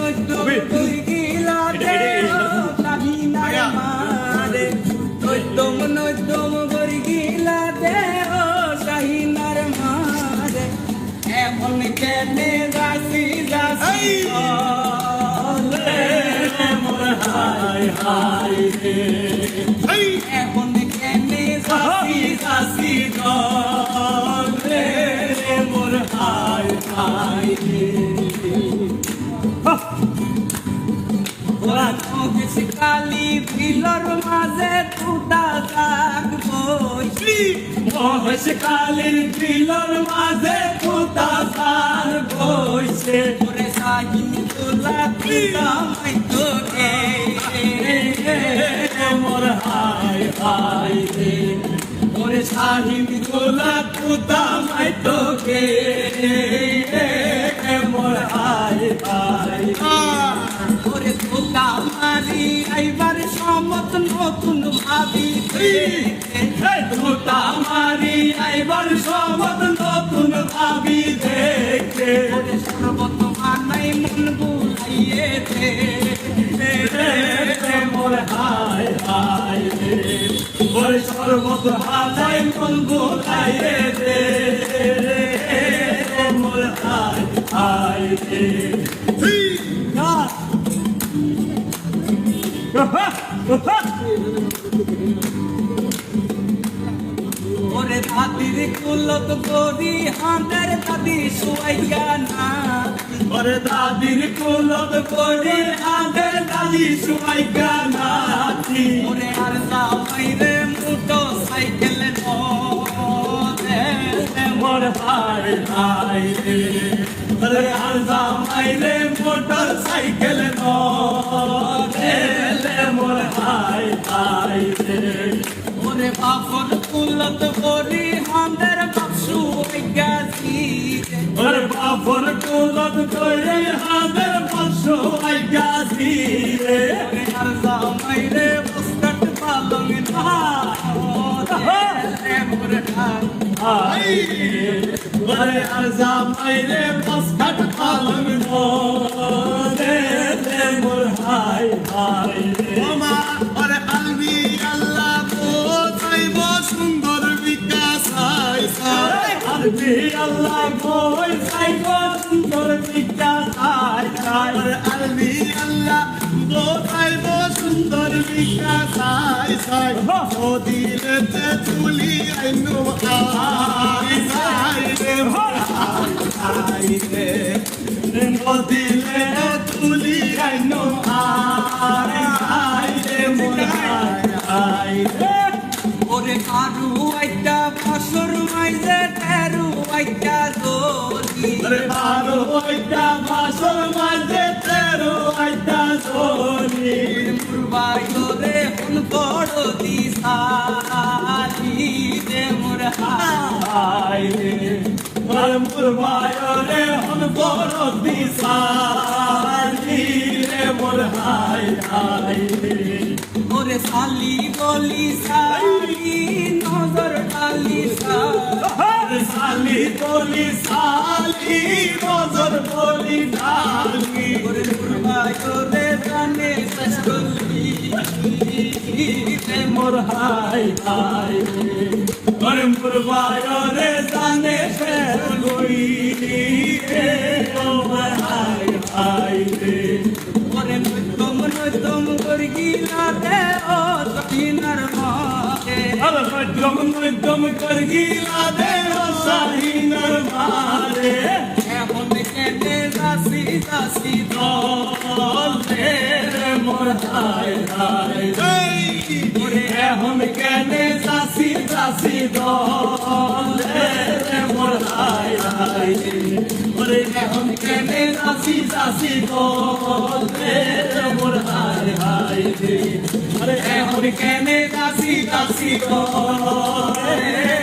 নৈদম গিলা দে শাহিনার মারে নৈদম গিলা দে শাহিনার মারে এমন কেনে যাসি যাসি মোর হায় হায় রে এমন কেনে যাসি যাসি রে মোর হায় হায় রে ওরা চোখেস কালি বিলর মাঝে টুটা দাগ বইছি মহেশ কালির বিলর মাঝে টুটা দাগ বইছে ওরে সাহিন তোলা পিতা মাইতো রে মোর হায় হায় রে ওরে সাহিন তোলা পিতা মাইতো রে মোর হায় হায় ওরে তোলা মারি আইবার সমত নতুন ভাবি তোলা মারি আইবার সমত নতুন ভাবি দেখে ওরে সর্বত মানাই মন বুলাইয়ে দে মোর হায় হায় রে ওরে সর্বত মানাই মন বুলাইয়ে দে মোর হায় হায় রে ওরে দাদির কুলত করি হাঁদের দাদি শুয়াইয়া না ওরে দাদির কুলত করি হাঁদের দাদি শুয়াইয়া না ওরে আর যাইরে মোটো সাইকেল মোর হায় হায় রে ওরে আর যাইরে মোটর সাইকেল মোর হায় হায় রে ওরে বাপর কুলত করি হাঁদের বাপসু গাছি ওরে বাপর কুলত করি হাঁদের বাপসু গাছি রে আর জামাই রে বস্তাট পালং না মোর হায় ওরে আর জামাই রে বস্তাট পালং রে মোর হায় হায় রে ওমা ওরে আলবি আল্লাহ বোঝাইব সুন্দর বিকাশ হায় হায় আলবি আল্লাহ বোঝাইব সুন্দর বিকাশ হায় হায় ওরে আলবি আল্লাহ বোঝাইব সুন্দর বিকাশ হায় হায় ও দিলেতে তুলি আইনু হায় হায় রে হায় রে ও দিলে তুলি আইনো হায় হায় রে মোর হায় হায় রে ওরে কারু আইতা ফসর মাইজে তেরু আইতা জোরি আরে কারু আইতা ফসর মাইজে তেরু আইতা জোরি মুরবাই রে হুন বড় দিশারি রে মোর হায় রে মুরবাই রে হুন বড় দিশারি রে মোর হায় হায় রে ওরে সালি বলি সালি নজর ডালি সালি বলি সালি নজর বলি ডালি ওরে মুরবাই রে জানে শেষ করলি রে মোর হায় হায় রে ওরে মুরবাই রে জানে শেষ করলি রে মোর হায় হায় রে ওরে নৈদম গিলা দে ও শাহিনার মারে আরে নৈদম গিলা দে ও শাহিনার মারে এমন কেনে যাসি যাসি দলে মোর হায় হায় ওরে এমন কেনে যাসি যাসি দলে মোর হায় হায় ওরে এমন কেনে যাসি যাসি দলে মোর হায় হায় রে আরে এখন কেনে যাসি যাসি দলে